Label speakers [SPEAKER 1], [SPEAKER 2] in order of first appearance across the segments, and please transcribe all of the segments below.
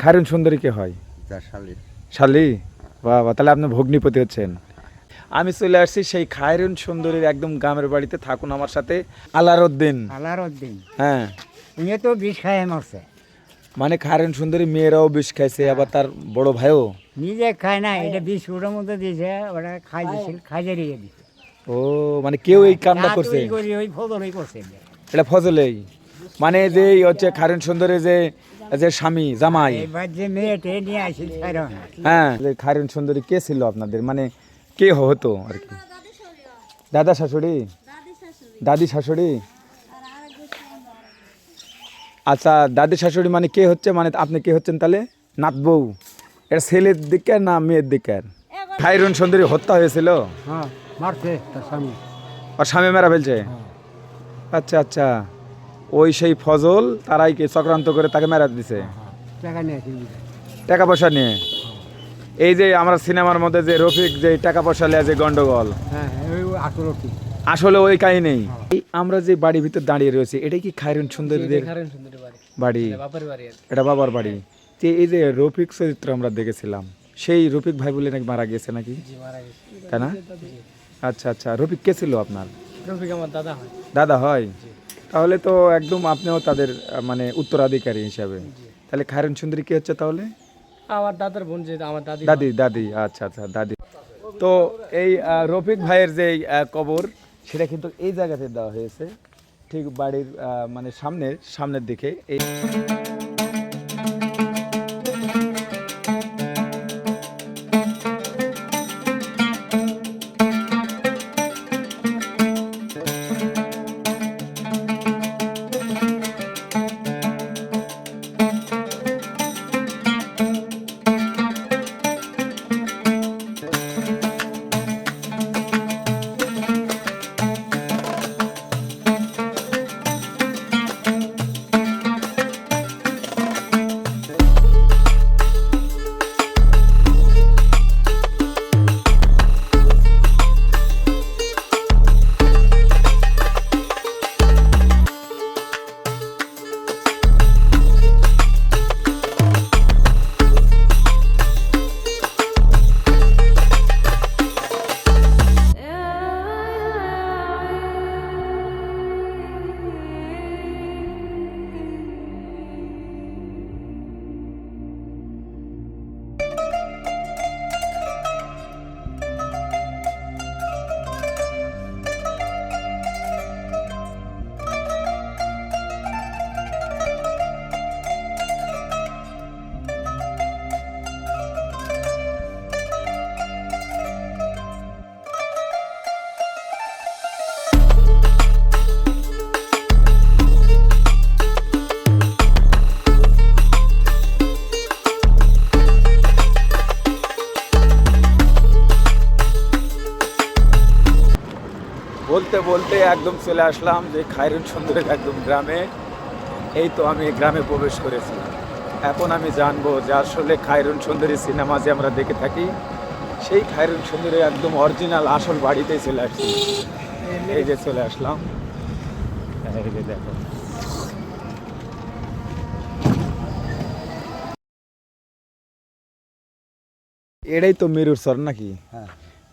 [SPEAKER 1] খায়রুন সুন্দরী কে হয়?
[SPEAKER 2] শালি।
[SPEAKER 1] শালি? বাবা, তাহলে আপনি ভগ্নিপতি হচ্ছেন। আমি চলে আসছি সেই খায়রুন সুন্দরীর একদম গ্রামের বাড়িতে। থাকুন আমার সাথে। আলারউদ্দিন।
[SPEAKER 3] আলারউদ্দিন
[SPEAKER 1] হ্যাঁ,
[SPEAKER 3] উনি তো বিষ খায় মরছে।
[SPEAKER 1] মানে খায়রুন সুন্দরী মেয়েরাও বিষ খাইছে, আবার তার বড় ভাইও।
[SPEAKER 3] নিজে খায় না, এটা বিষ ওটার মধ্যে দিয়েছে, ওটা খাই দিয়েছিল, খাইয়ে রেখে দিয়েছে।
[SPEAKER 1] ও, মানে কেউ এই কামটা করছে?
[SPEAKER 3] ওই ফজলই করছে।
[SPEAKER 1] এটা ফজলেই, মানে যে হচ্ছে খায়রুন সুন্দরী যে যে স্বামী জামাই।
[SPEAKER 3] এবার যে মেয়েটে নিয়ে আসিল খায়রুন।
[SPEAKER 1] হ্যাঁ, খায়রুন সুন্দরী কে ছিল আপনাদের, মানে কে হতো আর কি? দাদা শাশুড়ি, দাদি শাশুড়ি। আচ্ছা, দাদি শাশুড়ি মানে কে হচ্ছে, মানে আপনি কে হচ্ছেন তাহলে? নাত বউ। এটা ছেলের দিকে না মেয়ের দিকে? খায়রুন সুন্দরী হত্যা হয়েছিল?
[SPEAKER 3] হ্যাঁ, মারছে তার স্বামী।
[SPEAKER 1] আর স্বামী মেরা ফেলছে? আচ্ছা আচ্ছা, ওই সেই ফজল তারাই কি চক্রান্ত করে তাকে মেরা দিছে
[SPEAKER 3] টাকা নিয়ে
[SPEAKER 1] টাকা পয়সা নিয়ে? এই যে আমরা সিনেমার মধ্যে যে রফিক যে টাকা পয়সা নিয়ে যে গন্ডগোল,
[SPEAKER 3] হ্যাঁ, ওই আসল কি
[SPEAKER 1] আসলে ওই কাহিনী। এই আমরা যে বাড়ির ভিতর দাঁড়িয়ে রয়েছি, এটা কি খায়রুন সুন্দরীদের বাড়ি? এটা বাবার বাড়ি। যে এই যে রফিক চরিত্র আমরা দেখেছিলাম, সেই রফিক ভাই বলে নাকি মারা গেছে নাকি? তাই না? আচ্ছা আচ্ছা, রফিক কে ছিল আপনার?
[SPEAKER 3] রফিক আমার দাদা হয়।
[SPEAKER 1] দাদা হয়? তাহলে তো একদম আপনিও তাদের মানে উত্তরাধিকারী হিসাবে। তাহলে খায়রুন সুন্দরী কি হচ্ছে তাহলে?
[SPEAKER 3] আমার দাদার বোন, যে আমার দাদি।
[SPEAKER 1] দাদি, দাদি। আচ্ছা আচ্ছা, দাদি। তো এই রফিক ভাইয়ের যে কবর, সেটা কিন্তু এই জায়গাতে দেওয়া হয়েছে, ঠিক বাড়ির মানে সামনের দিকে। এই বলতে বলতে একদম চলে আসলাম যে খায়রুন সুন্দরীর একদম গ্রামে। এই তো আমি গ্রামে প্রবেশ করেছি। এখন আমি জানবো যে আসলে খায়রুন সুন্দরী সিনেমা যে আমরা দেখে থাকি, সেই খায়রুন সুন্দরী একদম অরিজিনাল আসল বাড়িতেই চলে আসছি। এই যে চলে আসলাম, এই যে দেখো। এটাই তো মিরুর সর নাকি?
[SPEAKER 2] হ্যাঁ।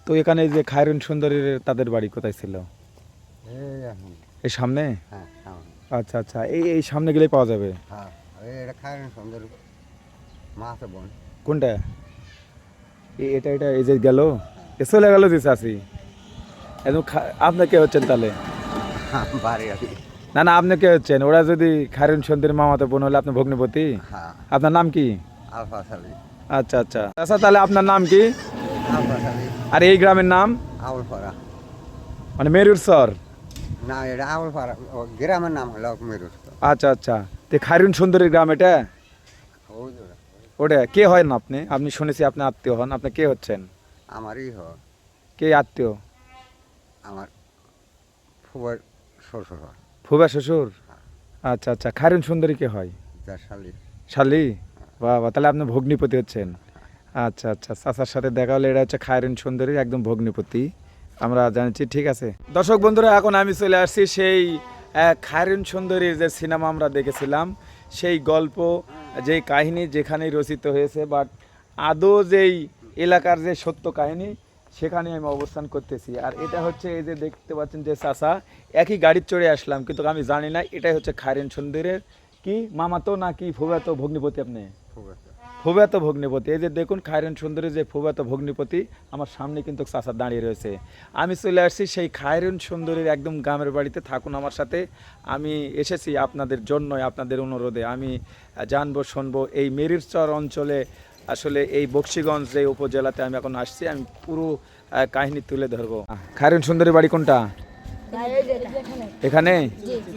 [SPEAKER 1] তো এখানে যে খায়রুন সুন্দরীর তাদের বাড়ি কোথায় ছিল? এই সামনে?
[SPEAKER 2] হ্যাঁ।
[SPEAKER 1] আচ্ছা আচ্ছা, এই সামনে গেলেই পাওয়া যাবে?
[SPEAKER 2] হ্যাঁ, এটা খায়রুন সুন্দরী মাথা বোন।
[SPEAKER 1] কোনটা? এটা এটা এই যে গেল, এ চলে গেল যে চাষি একদম। আপনি কে হচ্ছেন তাহলে?
[SPEAKER 2] বাড়ি আছি।
[SPEAKER 1] না না, আপনি কে হচ্ছেন? ওরা যদি খায়রুন সুন্দরী মামাতো বোন হলে আপনি ভগ্নিপতি?
[SPEAKER 2] হ্যাঁ।
[SPEAKER 1] আপনার নাম কি?
[SPEAKER 2] আলফা শালি।
[SPEAKER 1] আচ্ছা আচ্ছা আচ্ছা, তাহলে আপনার নাম কি?
[SPEAKER 2] আলফা শালি।
[SPEAKER 1] আর এই গ্রামের নাম?
[SPEAKER 2] আউলপাড়া।
[SPEAKER 1] মানে মেরুর সর?
[SPEAKER 2] না, এটা আউলপাড়া, গ্রামের নাম হলো মেরুর।
[SPEAKER 1] আচ্ছা আচ্ছা, তো খায়রুন সুন্দরীর গ্রাম এটা? ওটা কে হয় না আপনি? আপনি শুনেছি আপনি আত্মীয় হন, আপনি কে হচ্ছেন?
[SPEAKER 2] আমারই হয়।
[SPEAKER 1] কে আত্মীয়?
[SPEAKER 2] আমার ফুবার শ্বশুর হয়।
[SPEAKER 1] ফুবা শ্বশুর? আচ্ছা আচ্ছা, খায়রুন সুন্দরী কে হয়?
[SPEAKER 2] শালি।
[SPEAKER 1] শালি? বাবা, তাহলে আপনি ভগ্নিপতি হচ্ছেন। আচ্ছা আচ্ছা, চাচার সাথে দেখা হলে এটা হচ্ছে খায়রুন সুন্দরীর একদম ভগ্নিপতি, আমরা জানছি। ঠিক আছে দর্শক বন্ধুরা, এখন আমি চলে আসছি সেই খায়রুন সুন্দরীর যে সিনেমা আমরা দেখেছিলাম, সেই গল্প যেই কাহিনী যেখানেই রচিত হয়েছে, বাট আদৌ যেই এলাকার যে সত্য কাহিনী সেখানে আমি অবস্থান করতেছি। আর এটা হচ্ছে এই যে দেখতে পাচ্ছেন যে চাচা, একই গাড়ির চড়ে আসলাম, কিন্তু আমি জানি না এটাই হচ্ছে খায়রুন সুন্দরের কি মামাতো না কি ফুফাতো ভগ্নিপতি। আপনি ফুফাতো ভগ্নিপতি। এই যে দেখুন খায়রুন সুন্দরের যে ফুফাতো ভগ্নিপতি আমার সামনে কিন্তু চাচা দাঁড়িয়ে রয়েছে। আমি চলে আসছি সেই খায়রুন সুন্দরের একদম গ্রামের বাড়িতে। থাকুন আমার সাথে, আমি এসেছি আপনাদের জন্যই, আপনাদের অনুরোধে। আমি জানবো শুনবো এই মেরিরচর অঞ্চলে, আসলে এই বক্সিগঞ্জ যে উপজেলাতে আমি এখন আসছি, আমি পুরো কাহিনী তুলে ধরবো। খায়রুন সুন্দরের বাড়ি কোনটা? এখানে?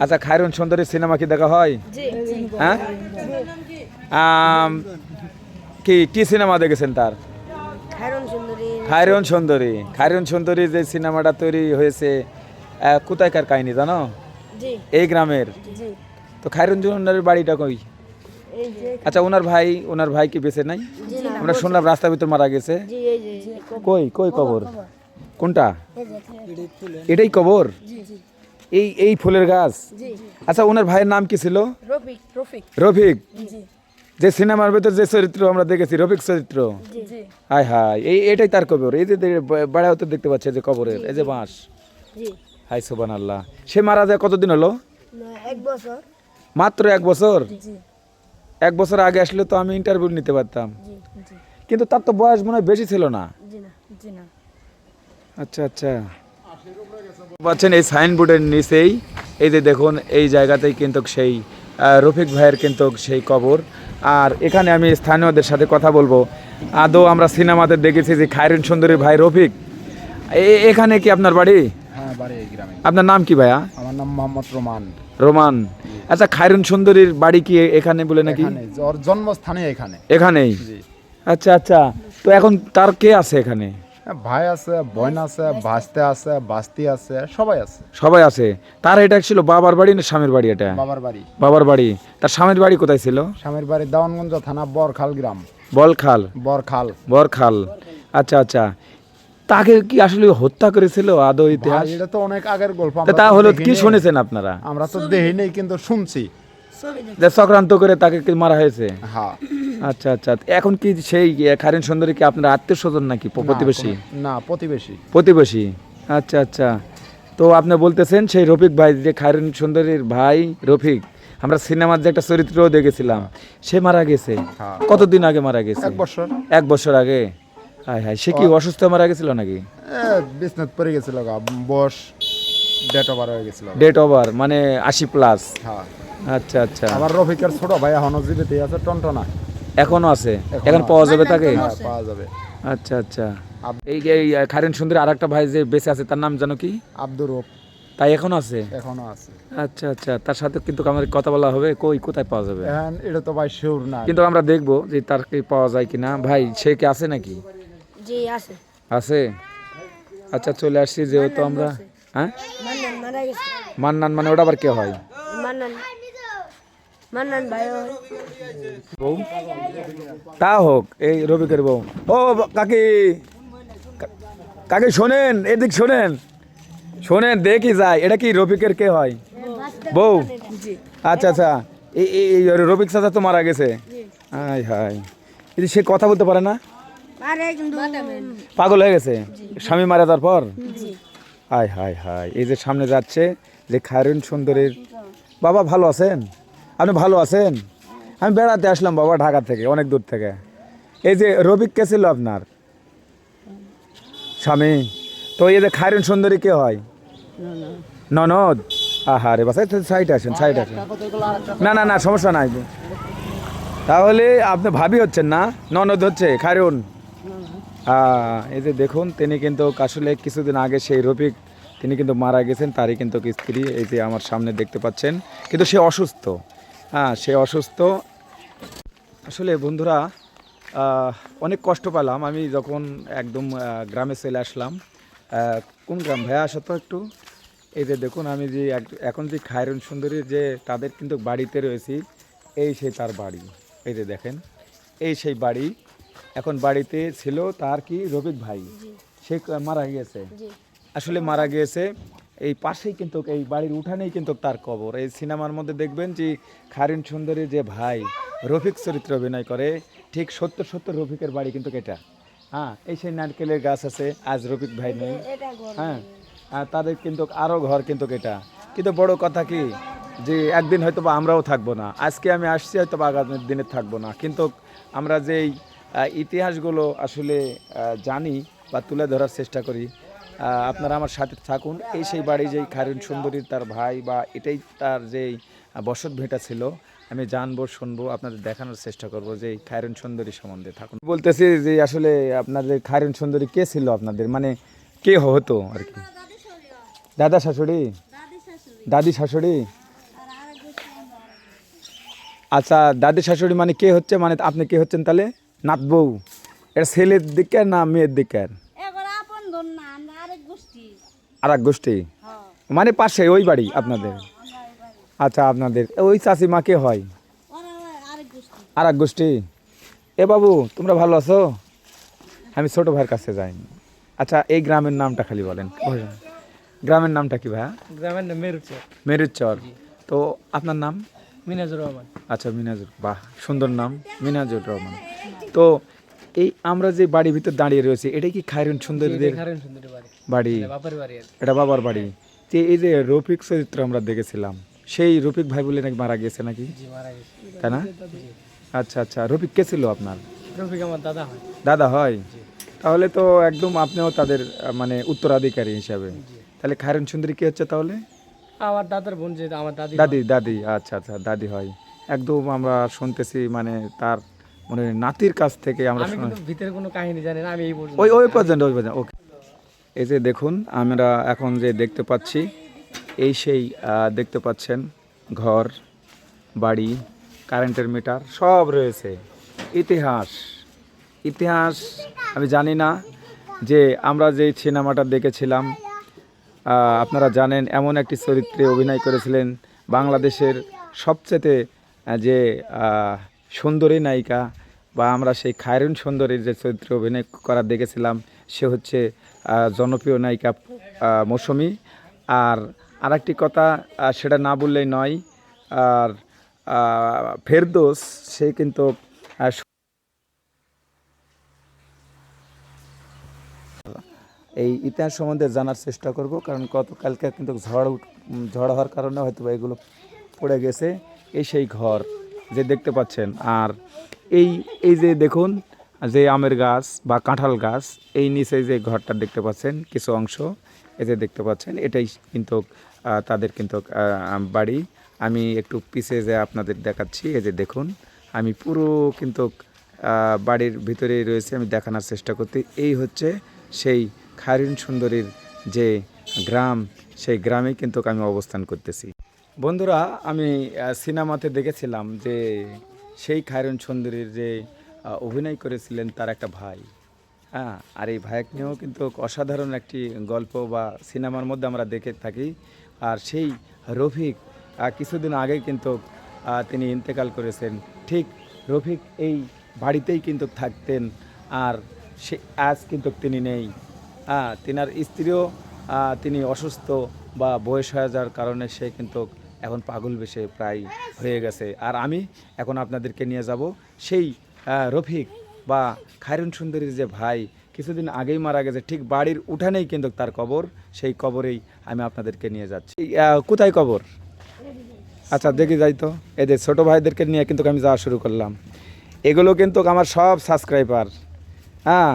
[SPEAKER 1] আচ্ছা, খায়রুন সুন্দরের সিনেমা কি দেখা হয়? হ্যাঁ, কি কি সিনেমা দেখেছেন তার? খায়রুন সুন্দরী। খায়রুন সুন্দরী যে সিনেমাটা তৈরি হয়েছে, কোথায়কার কাহিনী জানো? এই গ্রামের। তো খায়রুন সুন্দরীর বাড়িটা কই? আচ্ছা, ওনার ভাই কি বেঁচে নাই? আমরা শুনলাম রাস্তার ভিতর মারা গেছে। কই কই কবর? কোনটা? এটাই কবর? এই ফুলের গাছ? আচ্ছা, ওনার ভাইয়ের নাম কি ছিল? রফিক। যে সিনেমার ভিতর যে চরিত্র আমরা দেখেছি, রফিক চরিত্র। হাই হাই, এটাই তার কবর। এই যে বেড়া হতে দেখতে পাচ্ছে যে কবরের এই যে বাঁশ। হাই সুবহানাল্লাহ। সে মারা যায় কতদিন হলো? মাত্র 1 বছর। 1 বছর আগে আসলে তো আমি ইন্টারভিউ নিতে পারতাম, কিন্তু তার তো বয়স মনে হয় বেশি ছিল না। আচ্ছা আচ্ছা, পাচ্ছেন এই সাইনবোর্ডের নিচেই এই যে দেখুন, এই জায়গাতেই কিন্তু সেই রফিক ভাইয়ের কিন্তু সেই কবর। আর এখানে আমি স্থানীয়দের সাথে কথা বলবো। আদৌ আমরা সিনেমাতে দেখেছি যে খায়রুন সুন্দরীর ভাই রফিক। এখানে কি আপনার বাড়ি?
[SPEAKER 4] হ্যাঁ, বাড়ি এই গ্রামে।
[SPEAKER 1] আপনার নাম কি ভাইয়া?
[SPEAKER 4] আমার নাম মোহাম্মদ রোমান।
[SPEAKER 1] রোমান। আচ্ছা, খায়রুন সুন্দরীর বাড়ি কি এখানে বলে নাকি?
[SPEAKER 4] এখানে, ওর জন্মস্থানে এখানে।
[SPEAKER 1] এখানেই?
[SPEAKER 4] জি।
[SPEAKER 1] আচ্ছা আচ্ছা, তো এখন তার কে আছে এখানে?
[SPEAKER 4] ভাই আছে, বোন আছে, ভাস্তে আছে, বাস্তি আছে, সবাই আছে।
[SPEAKER 1] সবাই আছে। তার এটা ছিল বাবার বাড়ি না স্বামীর বাড়ি? এটা
[SPEAKER 4] বাবার বাড়ি।
[SPEAKER 1] বাবার বাড়ি। তার স্বামীর বাড়ি কোথায় ছিল?
[SPEAKER 4] স্বামীর বাড়ি দেওয়ানগঞ্জ থানা বরখাল গ্রাম।
[SPEAKER 1] বলখাল? বরখাল। আচ্ছা আচ্ছা, তাকে কি আসলে হত্যা করেছিল আদৌ ইতিহাস?
[SPEAKER 4] ভাই, এটা তো অনেক আগের গল্প।
[SPEAKER 1] তা হলো কি শুনেছেন আপনারা?
[SPEAKER 4] আমরা তো দেখিনি নেই, কিন্তু শুনছি
[SPEAKER 1] যে চক্রান্ত করে তাকে কি মারা হয়েছে?
[SPEAKER 4] হ্যাঁ।
[SPEAKER 1] আচ্ছা আচ্ছা, এখন কি সেই খায়রুন সুন্দরী কি আপনার আত্মীয় স্বজন নাকি প্রতিবেশী?
[SPEAKER 4] না,
[SPEAKER 1] প্রতিবেশী। আচ্ছা আচ্ছা, তো আপনি বলতেছেন সেই রফিক ভাই, যে খায়রুন সুন্দরীর ভাই রফিক, আমরা সিনেমার যে একটা চরিত্রও দেখেছিলাম, সে মারা গেছে।
[SPEAKER 4] হ্যাঁ।
[SPEAKER 1] কতদিন আগে মারা গেছে?
[SPEAKER 4] 1 বছর।
[SPEAKER 1] 1 বছর আগে? হায় হায়, সে কি অসুস্থ মারা গেছিল নাকি?
[SPEAKER 4] বিছনাত পড়ে গেছিল, বয়স ডেট ওভার হয়ে গেছিল।
[SPEAKER 1] ডেট ওভার মানে 80+?
[SPEAKER 4] হ্যাঁ।
[SPEAKER 1] আচ্ছা আচ্ছা,
[SPEAKER 4] আমার রফিকের ছোট ভাই এখনো জীবিত আছে, টনটনা।
[SPEAKER 1] এখনো আছে? এখন পাওয়া যাবে তাকে?
[SPEAKER 4] হ্যাঁ, পাওয়া যাবে।
[SPEAKER 1] আচ্ছা আচ্ছা, এই খায়রুন সুন্দরী আর একটা ভাই যে বেঁচে আছে, তার নাম জানো কি?
[SPEAKER 4] আব্দুর রব।
[SPEAKER 1] তাই এখনো আছে?
[SPEAKER 4] এখনো আছে।
[SPEAKER 1] আচ্ছা আচ্ছা, তার সাথে কিন্তু আমাদের কথা বলা হবে। কোথায় পাওয়া যাবে?
[SPEAKER 4] এখন এটা তো ভাই শিওর না,
[SPEAKER 1] কিন্তু আমরা দেখবো যে তার কি পাওয়া যায় কিনা। ভাই, সে কি আছে নাকি?
[SPEAKER 5] জি আছে।
[SPEAKER 1] আছে? আচ্ছা, চলে আসছি যেহেতু আমরা। হ্যাঁ,
[SPEAKER 5] মারা গেছে।
[SPEAKER 1] মান্নান মানে ওটা আবার কে হয়?
[SPEAKER 5] মান্নান ভাই
[SPEAKER 1] বউ? তা হোক, এই রবিকের বউ। ও কাকি, কাকি শোনেন, এদিক শোনেন দেখি যায়, এটা কি রফিকের কে হয়? বউ? আচ্ছা আচ্ছা, এই রফিক চাচা তো মারা গেছে। হাই হাই, সে কথা বলতে পারে না? পাগল হয়ে গেছে স্বামী মারা যাওয়ার পর? হাই হাই হাই, এই যে সামনে যাচ্ছে যে খায়রুন সুন্দরীর বাবা। ভালো আছেন? আপনি ভালো আছেন? আমি বেড়াতে আসলাম বাবা, ঢাকা থেকে, অনেক দূর থেকে। এই যে রফিক কে ছিল আপনার স্বামী? তো এই যে খায়রুন সুন্দরী কে হয়? ননদ? আহারে বাস, সাইড আসেন। না না না, সমস্যা নাই। তাহলে আপনি ভাবি হচ্ছেন না, ননদ হচ্ছে খায়রুন। এই যে দেখুন, তিনি কিন্তু আসলে কিছুদিন আগে সেই রফিক, তিনি কিন্তু মারা গেছেন। তারই কিন্তু স্ত্রী এই যে আমার সামনে দেখতে পাচ্ছেন, কিন্তু সে অসুস্থ। সে অসুস্থ। আসলে বন্ধুরা, অনেক কষ্ট পেলাম আমি যখন একদম গ্রামে চলে আসলাম। কোন গ্রাম ভাইয়া, আসো তো একটু। এই যে দেখুন, আমি যে এখন যে খায়রুন সুন্দরী যে তাদের কিন্তু বাড়িতে রয়েছি, এই সেই তার বাড়ি। এই যে দেখেন, এই সেই বাড়ি। এখন বাড়িতে ছিল তার কি রফিক ভাই, সে মারা গিয়েছে। আসলে মারা গিয়েছে এই পাশেই কিন্তু এই বাড়ির উঠানেই কিন্তু তার কবর। এই সিনেমার মধ্যে দেখবেন যে খায়রুন সুন্দরীর যে ভাই রফিক চরিত্র অভিনয় করে, ঠিক 70 রফিকের বাড়ি কিন্তু এটা। হ্যাঁ, এই সেই নারকেলের গাছ আছে, আজ রফিক ভাই নেই।
[SPEAKER 5] এটা ঘর।
[SPEAKER 1] হ্যাঁ, আর তাদের কিন্তু আরও ঘর কিন্তু এটা। কিন্তু বড় কথা কি যে একদিন হয়তো বা আমরাও থাকবো না। আজকে আমি আসছি, হয়তো বা আগামী দিনে থাকবো না, কিন্তু আমরা যেই ইতিহাসগুলো আসলে জানি বা তুলে ধরার চেষ্টা করি, আপনারা আমার সাথে থাকুন। এই সেই বাড়ি যেই খায়রুন সুন্দরীর তার ভাই, বা এটাই তার যেই বসত ভিটা ছিল, আমি জানবো, শুনবো, আপনাদের দেখানোর চেষ্টা করব যে এই খায়রুন সুন্দরী সম্বন্ধে। থাকুন। বলতেছি যে আসলে আপনাদের খায়রুন সুন্দরী কে ছিল আপনাদের, মানে কে হতো আর কি? দাদা শাশুড়ি, দাদি শাশুড়ি। আচ্ছা, দাদি শাশুড়ি মানে কে হচ্ছে, মানে আপনি কে হচ্ছেন তাহলে? নাত বউ। এটা ছেলের দিকের না মেয়ের দিকের? আর এক গোষ্ঠী, মানে পাশে ওই বাড়ি আপনাদের? আচ্ছা, আপনাদের ওই চাচিমা কে হয়? আর এক গোষ্ঠী। এ বাবু, তোমরা ভালো আছো? আমি ছোট ভাইয়ের কাছে যাই। আচ্ছা, এই গ্রামের নামটা খালি বলেন, গ্রামের নামটা কি ভাইয়া?
[SPEAKER 6] গ্রামের নাম মেরুচর।
[SPEAKER 1] মেরুচর। তো আপনার নাম?
[SPEAKER 6] মিনাজুর রহমান।
[SPEAKER 1] আচ্ছা, মিনাজুর, বাহ, সুন্দর নাম, মিনাজুর রহমান। তো এই আমরা যে বাড়ির ভিতর দাঁড়িয়ে রয়েছি, এটা কি খায়রুন সুন্দরীদের
[SPEAKER 6] খায়রুন সুন্দরী
[SPEAKER 1] বাড়ি?
[SPEAKER 6] বাপের বাড়ি আর কি।
[SPEAKER 1] এটা বাবার বাড়ি। যে এই যে রফিক চরিত্র আমরা দেখেছিলাম, সেই রফিক ভাই বলে নাকি মারা গেছে নাকি?
[SPEAKER 6] জি, মারা গেছে।
[SPEAKER 1] তাই না? আচ্ছা আচ্ছা, রফিক কে ছিল আপনার?
[SPEAKER 6] রফিক আমার দাদা হয়।
[SPEAKER 1] দাদা হয়? তাহলে তো একদম আপনিও তাদের মানে উত্তরাধিকারী হিসাবে। তাহলে খায়রুন সুন্দরী কি হচ্ছে তাহলে?
[SPEAKER 6] আমার দাদার বোন, যে আমার দাদি।
[SPEAKER 1] দাদি, দাদি, আচ্ছা আচ্ছা, দাদি হয়। একদম আমরা শুনতেছি মানে তার মানে নাতির কাছ থেকে আমরা
[SPEAKER 6] আমি কিন্তু ভিতরে কোনো কাহিনী জানি না, আমি এই পর্যন্ত।
[SPEAKER 1] ওই পর্যন্ত, ওই পর্যন্ত, ওকে। এই যে দেখুন, আমরা এখন যে দেখতে পাচ্ছি, এই সেই দেখতে পাচ্ছেন ঘর বাড়ি, কারেন্টের মিটার সব রয়েছে। ইতিহাস, ইতিহাস আমি জানি না যে আমরা যে সিনেমাটা দেখেছিলাম, আপনারা জানেন এমন একটি চরিত্রে অভিনয় করেছিলেন বাংলাদেশের সবচেয়ে যে সুন্দরী নায়িকা, বা আমরা সেই খায়রুন সুন্দরীর যে চরিত্রে অভিনয় করা দেখেছিলাম, সে হচ্ছে জনপ্রিয় নায়িকা মৌসুমী। আর আরেকটি কথা, সেটা না বললেই নয়, আর ফেরদৌস, সে কিন্তু এই ইতিহাস সম্বন্ধে জানার চেষ্টা করব, কারণ গতকালকে কিন্তু ঝড় হওয়ার কারণে হয়তো এগুলো পড়ে গেছে। এই সেই ঘর যে দেখতে পাচ্ছেন। আর এই যে দেখুন যে আমের গাছ বা কাঁঠাল গাছ, এই নিচে যে ঘরটা দেখতে পাচ্ছেন কিছু অংশ, এই যে দেখতে পাচ্ছেন, এটাই কিন্তু তাদের কিন্তু বাড়ি। আমি একটু পিছিয়ে যে আপনাদের দেখাচ্ছি। এই যে দেখুন, আমি পুরো কিন্তু বাড়ির ভিতরেই রয়েছে, আমি দেখানোর চেষ্টা করতে। এই হচ্ছে সেই খায়রুন সুন্দরীর যে গ্রাম, সেই গ্রামে কিন্তু আমি অবস্থান করতেছি। বন্ধুরা, আমি সিনেমাতে দেখেছিলাম যে সেই খায়রুন সুন্দরীর যে অভিনয় করেছিলেন তার একটা ভাই। হ্যাঁ, আর এই ভাইকে নিয়েও কিন্তু অসাধারণ একটি গল্প বা সিনেমার মধ্যে আমরা দেখে থাকি। আর সেই রফিক কিছুদিন আগে কিন্তু তিনি ইন্তেকাল করেছেন। ঠিক রফিক এই বাড়িতেই কিন্তু থাকতেন, আর সে আজ কিন্তু তিনি নেই। তিনার স্ত্রীও তিনি অসুস্থ বা বয়স হয়ে যাওয়ার কারণে সে কিন্তু এখন পাগল বেশে প্রায় হয়ে গেছে। আর আমি এখন আপনাদেরকে নিয়ে যাব সেই রফিক বা খায়রুন সুন্দরীর যে ভাই কিছুদিন আগেই মারা গেছে, ঠিক বাড়ির উঠানেই কিন্তু তার কবর। সেই কবরেই আমি আপনাদেরকে নিয়ে যাচ্ছি। কোথায় কবর? আচ্ছা, দেখি যাই তো। এদের ছোটো ভাইদেরকে নিয়ে কিন্তু আমি যাওয়া শুরু করলাম। এগুলো কিন্তু আমার সব সাবস্ক্রাইবার। হ্যাঁ,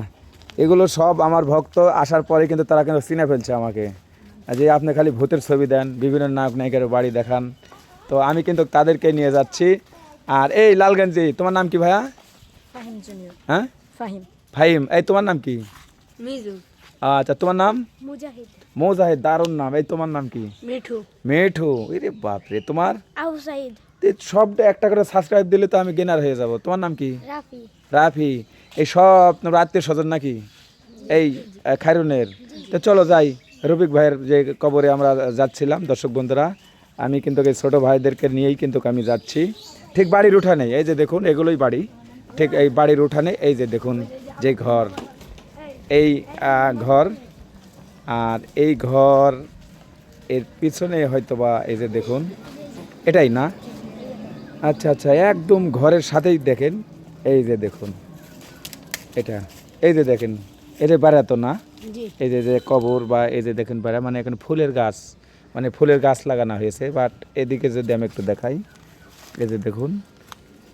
[SPEAKER 1] এগুলো সব আমার ভক্ত। আসার পরে কিন্তু তারা কিন্তু চিনে ফেলছে আমাকে, যে আপনি খালি ভূতের ছবি দেন, বিভিন্ন নায়ক নায়িকার বাড়ি দেখান। তো আমি কিন্তু তাদেরকে নিয়ে যাচ্ছি। আর এই লালগঞ্জি, তোমার নাম কি ভাইয়া?
[SPEAKER 5] ফাহিম জুনিয়র।
[SPEAKER 1] হ্যাঁ,
[SPEAKER 5] ফাহিম।
[SPEAKER 1] ফাহিম। এই তোমার নাম কি?
[SPEAKER 5] মিজু।
[SPEAKER 1] আচ্ছা, তোমার নাম?
[SPEAKER 5] মুজাহিদ।
[SPEAKER 1] মোজাহিদ, দারুণ নাম। এই তোমার নাম কি?
[SPEAKER 5] মিঠু।
[SPEAKER 1] মেঠু। এরে বাপরে, তোমার?
[SPEAKER 5] আবু সাইদ।
[SPEAKER 1] সবটা একটা করে সাবস্ক্রাইব দিলে তো আমি গেনার হয়ে যাব। তোমার নাম কি?
[SPEAKER 5] রাফি।
[SPEAKER 1] রাফি। এই সব তোমার আত্মীয় স্বজন নাকি এই খায়রুনের? তো চলো যাই, রফিক ভাইয়ের যে কবরে আমরা যাচ্ছিলাম। দর্শক বন্ধুরা, আমি কিন্তু এই ছোটো ভাইদেরকে নিয়েই কিন্তু আমি যাচ্ছি। ঠিক বাড়ির উঠানে, এই যে দেখুন, এগুলোই বাড়ি। ঠিক এই বাড়ির উঠানে এই যে দেখুন যে ঘর, এই ঘর। আর এই ঘর এর পিছনে হয়তো বা এই যে দেখুন এটাই না, আচ্ছা আচ্ছা, একদম ঘরের সাথেই দেখেন, এই যে দেখুন এটা, এই যে দেখেন, এটা বেড়া তো না,
[SPEAKER 5] জি
[SPEAKER 1] এই যে যে কবর বা এই যে দেখেন বেড়া, মানে এখানে ফুলের গাছ, মানে ফুলের গাছ লাগানো হয়েছে। বাট এদিকে যদি আমি একটু দেখাই, এই যে দেখুন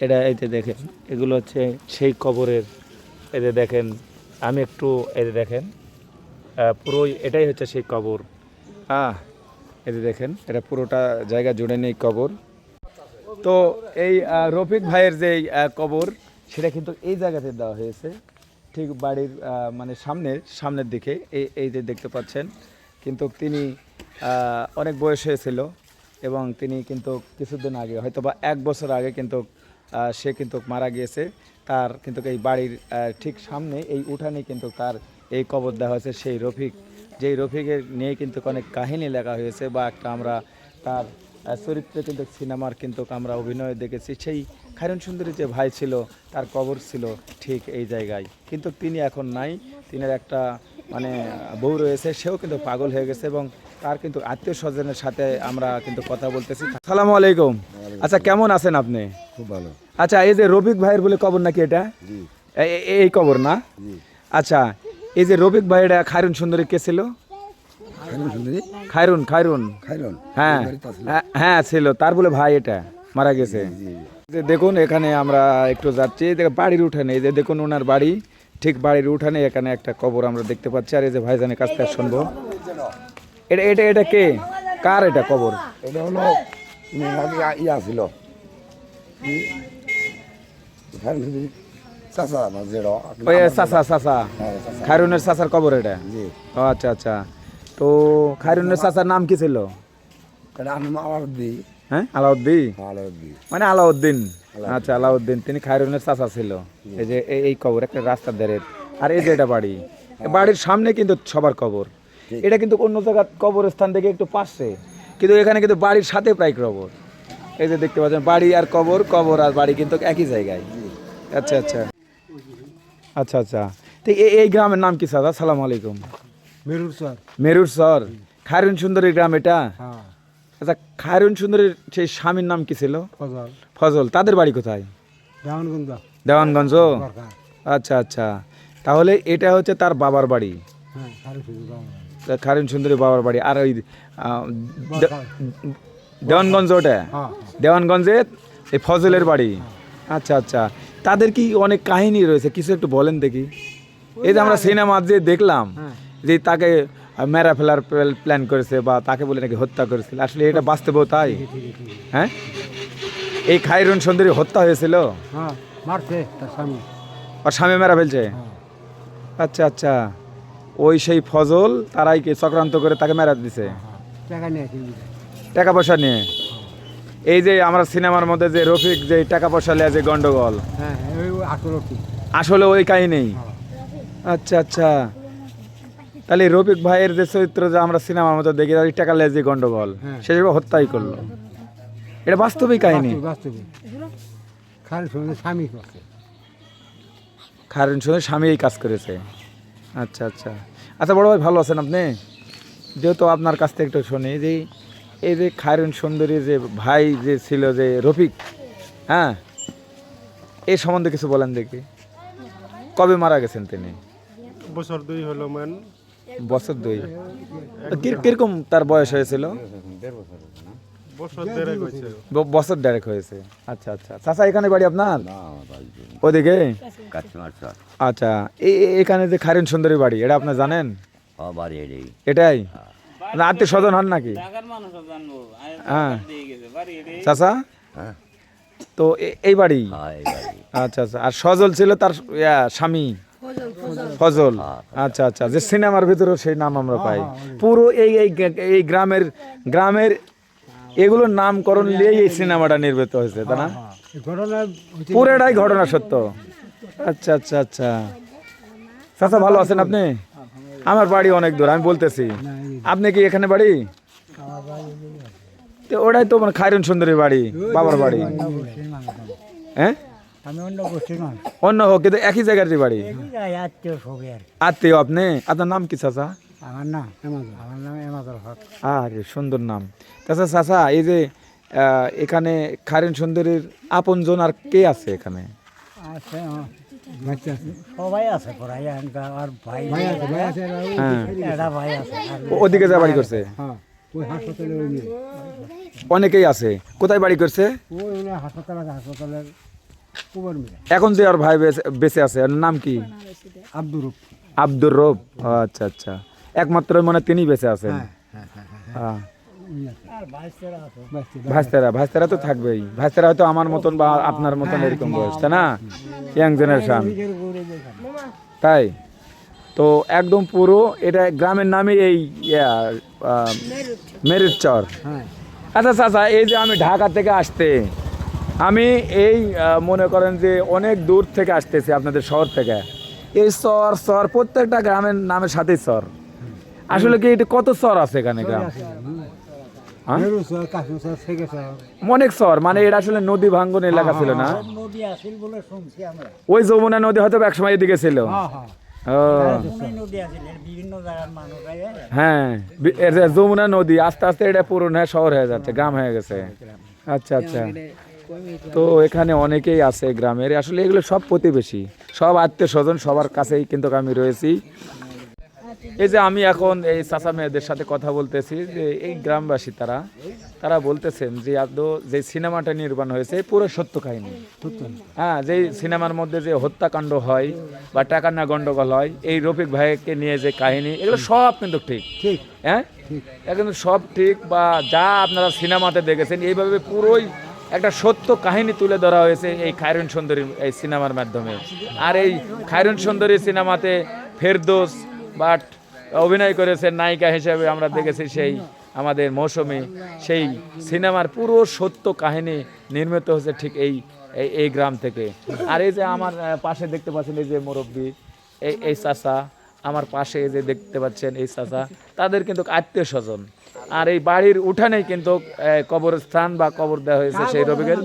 [SPEAKER 1] এটা, এই যে দেখেন এগুলো হচ্ছে সেই কবরের, এই যে দেখেন, আমি একটু এই যে দেখেন পুরোই এটাই হচ্ছে সেই কবর। এই যে দেখেন এটা পুরোটা জায়গা জুড়ে নেই কবর। তো এই রফিক ভাইয়ের যে কবর, সেটা কিন্তু এই জায়গাতে দেওয়া হয়েছে, ঠিক বাড়ির মানে সামনের দিকে, এই যে দেখতে পাচ্ছেন। কিন্তু তিনি অনেক বয়স হয়েছিল এবং তিনি কিন্তু কিছুদিন আগে, হয়তো বা 1 বছর আগে কিন্তু সে কিন্তু মারা গিয়েছে। তার কিন্তু এই বাড়ির ঠিক সামনে এই উঠানে কিন্তু তার এই কবর দেওয়া হয়েছে। সেই রফিক, যেই রফিকের নিয়ে কিন্তু অনেক কাহিনী লেখা হয়েছে, বা একটা আমরা তার চরিত্রে কিন্তু সিনেমার কিন্তু আমরা অভিনয় দেখেছি। সেই খায়রুন সুন্দরী যে ভাই ছিল, তার কবর ছিল ঠিক এই জায়গায়, কিন্তু তিনি এখন নাই। তিনার একটা মানে বউ রয়েছে, সেও কিন্তু পাগল হয়ে গেছে, এবং তার কিন্তু আত্মীয় স্বজনের সাথে আমরা কিন্তু কথা বলতেছি। আসসালামু আলাইকুম। আচ্ছা, কেমন আছেন আপনি?
[SPEAKER 2] খুব ভালো।
[SPEAKER 1] আচ্ছা, এই যে রফিক ভাইয়ের বলে কবর নাকি এটা?
[SPEAKER 2] জি
[SPEAKER 1] এই কবর না?
[SPEAKER 2] জি।
[SPEAKER 1] আচ্ছা, এই যে রফিক ভাই, এটা খায়রুন সুন্দরী কে ছিল?
[SPEAKER 2] খায়রুন সুন্দরী?
[SPEAKER 1] খায়রুন
[SPEAKER 2] খায়রুন?
[SPEAKER 1] হ্যাঁ হ্যাঁ ছিল, তার বলে ভাই এটা মারা গেছে। যে দেখুন এখানে আমরা একটু যাচ্ছি, বাড়ির উঠানে, এই যে দেখুন ওনার বাড়ি, ঠিক বাড়ির উঠানে এখানে একটা কবর আমরা দেখতে পাচ্ছি। আর এই যে ভাইজানের কাছ থেকে শুনবো, এটা এটা এটা কে, কার এটা কবর?
[SPEAKER 2] এটা হলো ইয়া ছিল খায়রুন সুন্দরী চাচা না যেটা।
[SPEAKER 1] ওই চাচা খায়রুনের চাচার কবর এটা?
[SPEAKER 2] জি।
[SPEAKER 1] ও আচ্ছা আচ্ছা। তো খায়রুনের চাচার নাম কি ছিল?
[SPEAKER 2] এটা আমি আলাউদ্দিন।
[SPEAKER 1] হ্যাঁ, আলাউদ্দিন,
[SPEAKER 2] আলাউদ্দিন।
[SPEAKER 1] মানে আলাউদ্দিন। আচ্ছা, আলাউদ্দিন, তিনি খায়রুনের চাচা ছিল। এই যে এই কবর একটা রাস্তার ধারে, আর এই যে এটা বাড়ি, বাড়ির সামনে কিন্তু সবার কবর। এটা কিন্তু অন্য জায়গার কবরস্থান থেকে একটু পাশে, কিন্তু এখানে কিন্তু বাড়ির সাথে প্রায় কবর। এই যে দেখতে পাচ্ছেন বাড়ি আর কবর, কবর আর বাড়ি কিন্তু একই জায়গায়। আচ্ছা আচ্ছা আচ্ছা আচ্ছা। তো এই গ্রামের নাম কি চাচা? সালাম আলাইকুম।
[SPEAKER 2] মেরুর স্যার।
[SPEAKER 1] মেরুর সর, খায়রুন সুন্দরীর গ্রাম এটা?
[SPEAKER 2] হ্যাঁ।
[SPEAKER 1] আচ্ছা, খায়রুন সুন্দরীর সেই স্বামীর নাম কি ছিল?
[SPEAKER 2] ফজল।
[SPEAKER 1] ফজল। তাদের বাড়ি কোথায়?
[SPEAKER 2] দেওয়ানগঞ্জ।
[SPEAKER 1] দেওয়ানগঞ্জ। আচ্ছা আচ্ছা, তাহলে এটা হচ্ছে তার বাবার বাড়ি,
[SPEAKER 2] হ্যাঁ, খায়রুন সুন্দরী।
[SPEAKER 1] খায়রুন সুন্দরী বাবার বাড়ি। আর ওই দেওয়ানগঞ্জ, ওটা দেওয়ানগঞ্জে এই ফজলের বাড়ি। আচ্ছা আচ্ছা, তাদের কি অনেক কাহিনী রয়েছে, কিছু একটু বলেন দেখি। এই যে আমরা সিনেমা যে দেখলাম যে তাকে মেরা ফেলার প্ল্যান করেছে, বা তাকে বলে নাকি হত্যা করেছিল, আসলে এটা বাস্তবেও তাই? হ্যাঁ, এই খায়রুন সুন্দরী হত্যা হয়েছিল?
[SPEAKER 2] হ্যাঁ, মারছে তার স্বামী।
[SPEAKER 1] আর স্বামী মেরা ফেলছে? আচ্ছা আচ্ছা, ওই সেই ফজল তারাই কি চক্রান্ত করে তাকে মেরা দিছে
[SPEAKER 2] টাকা নিয়ে
[SPEAKER 1] টাকা পয়সা নিয়ে? এই যে আমরা সিনেমার মধ্যে যে রফিক যে টাকা পয়সা নিয়ে যে গন্ডগোল,
[SPEAKER 2] হ্যাঁ, ওই আসলে
[SPEAKER 1] আসলে ওই কাহিনী? আচ্ছা আচ্ছা, তাহলে রফিক ভাইয়ের যে চরিত্র যে আমরা সিনেমার মধ্যে দেখি, ওই টাকা নিয়ে যে গন্ডগোল, সে হত্যাই করলো, এটা বাস্তবিক কাহিনী?
[SPEAKER 2] বাস্তবে খায়রুন সুন্দরী স্বামী করছে।
[SPEAKER 1] খায়রুন সুন্দরী স্বামী এই কাজ করেছে। আচ্ছা আচ্ছা আচ্ছা, বড় ভাই ভালো আছেন আপনি? যেহেতু আপনার কাছ থেকে একটু শুনি যে এই যে খায়রুন সুন্দরী যে ভাই যে ছিল যে রফিক, হ্যাঁ, এই সম্বন্ধে কিছু বলেন দেখি। কবে মারা গেছেন তিনি?
[SPEAKER 4] বছর 2 হলো মান।
[SPEAKER 1] বছর 2। কিরকম তার বয়স হয়েছিল?
[SPEAKER 4] বছর 1.5 হয়েছে।
[SPEAKER 1] বছর 1.5 হয়েছে। আচ্ছা আচ্ছা। চাচা, এখানে বাড়ি আপনার? ওদিকে? আচ্ছা, এখানে যে খায়রুন সুন্দরী বাড়ি, এটা আপনি জানেন? এটাই না, আত্মীয় স্বজন হন নাকি? হ্যাঁ চাচা, তো এই বাড়ি? আচ্ছা আচ্ছা। আর সজল ছিল তার স্বামী? ফজল। আচ্ছা আচ্ছা, যে সিনেমার ভিতরেও সেই নাম আমরা পাই। পুরো এই গ্রামের এগুলোর নামকরণ নিয়েই এই সিনেমাটা নির্মিত হয়েছে, তাই না? পুরোটাই ঘটনা সত্য। আচ্ছা আচ্ছা আচ্ছা। চাচা, ভালো আছেন আপনি? আমার বাড়ি অনেক দূর, আমি বলতেছি। আপনি কি এখানে বাড়ি? তো ওটাই তো মানে খায়রুন সুন্দরী বাড়ি, বাবার বাড়ি। হ্যাঁ,
[SPEAKER 3] আমি অন্য গোষ্ঠীর মানুষ,
[SPEAKER 1] অন্য হোক, কিন্তু একই জায়গার বাড়ি।
[SPEAKER 3] আত্মীয় সবাই আর কি।
[SPEAKER 1] আত্মীয় আপনি? আপনার নাম কি চাচা?
[SPEAKER 3] আমার নাম এমাজল হক।
[SPEAKER 1] আরে সুন্দর নাম। তাছাড়া চাচা এই যে এখানে খায়রুন সুন্দরীর আপনজন আর কে আছে এখানে?
[SPEAKER 3] আছে সবাই আছে প্রায়, আর ভাই আছে,
[SPEAKER 1] হ্যাঁ,
[SPEAKER 3] এটা ভাই আছে, আর
[SPEAKER 1] ওদিকে যা বাড়ি করছে
[SPEAKER 3] ওই হাসপাতালে ওই নিয়ে
[SPEAKER 1] অনেকেই আছে। কোথায় বাড়ি করছে?
[SPEAKER 3] ওই হাসপাতাল আছে, হাসপাতালের কুমার মিয়া
[SPEAKER 1] এখন যে ওর ভাই বেঁচে আছে ওর নাম কি?
[SPEAKER 3] আব্দুর রূপ।
[SPEAKER 1] আব্দুর রব। ও আচ্ছা আচ্ছা, একমাত্র মনে তিনি বেঁচে আছেন। হ্যাঁ,
[SPEAKER 3] আর ভাইস্তেরা আছে,
[SPEAKER 1] ভাইস্তারা তো থাকবেই। ভাইস্তারা হয়তো আমার মতন বা আপনার মতন এরকম বয়স, তাই না? ইয়াং জেনারেশন, তাই তো একদম পুরো এটা গ্রামের নামে এই মেরিট চর।
[SPEAKER 3] হ্যাঁ
[SPEAKER 1] আচ্ছা চাচা, এই যে আমি ঢাকা থেকে আসতে, আমি এই মনে করেন যে অনেক দূর থেকে আসতেছি আপনাদের শহর থেকে, এই চর প্রত্যেকটা গ্রামের নামের সাথেই চর। আসলে কি এটা কত চর আছে এখানে গ্রাম? হ্যাঁ? অনেক চর, মানে এটা আসলে নদী ভাঙ্গন এলাকা ছিল না?
[SPEAKER 3] নদী আসিল বলে শুনছি আমরা।
[SPEAKER 1] ওই যমুনা নদী হয়তো একসময় এদিকে ছিল। ও
[SPEAKER 3] নদী আসিল, বিভিন্ন জায়গার মানুষ
[SPEAKER 1] হ্যাঁ, এই যে যমুনা নদী আস্তে আস্তে এটা পুরনো হয়ে শহর হয়ে যাচ্ছে, গ্রাম হয়ে গেছে। আচ্ছা আচ্ছা, তো এখানে অনেকেই আছে গ্রামের, আসলে এগুলো সব প্রতিবেশী, সব আত্মীয় স্বজন, সবার কাছেই কিন্তু আমি রয়েছি। এই যে আমি এখন এই চাচা মেয়েদের সাথে কথা বলতেছি, যে এই গ্রামবাসী তারা বলতেছেন যে যে সিনেমাটা নির্মাণ হয়েছে পুরো সত্য কাহিনী। হ্যাঁ, যে সিনেমার মধ্যে যে হত্যাকাণ্ড হয় বা টাকার না গন্ডগোল হয়, এই রফিক ভাইকে নিয়ে যে কাহিনী, এগুলো সব কিন্তু ঠিক। হ্যাঁ, কিন্তু সব ঠিক, বা যা আপনারা সিনেমাতে দেখেছেন এইভাবে পুরোই একটা সত্য কাহিনী তুলে ধরা হয়েছে এই খায়রুন সুন্দরী এই সিনেমার মাধ্যমে। আর এই খায়রুন সুন্দরী সিনেমাতে ফেরদৌস বাট অভিনয় করেছেন নায়িকা হিসেবে, আমরা দেখেছি সেই আমাদের মৌসুমী। সেই সিনেমার পুরো সত্য কাহিনী নির্মিত হয়েছে ঠিক এই গ্রাম থেকে। আর এই যে আমার পাশে দেখতে পাচ্ছেন এই যে মুরব্বী, এই চাচা আমার পাশে এই যে দেখতে পাচ্ছেন এই চাচা, তাদের কিন্তু আত্মীয় স্বজন। আর এই বাড়ির উঠানেই কিন্তু কবরস্থান বা কবর দেওয়া হয়েছে সেই রবিকের।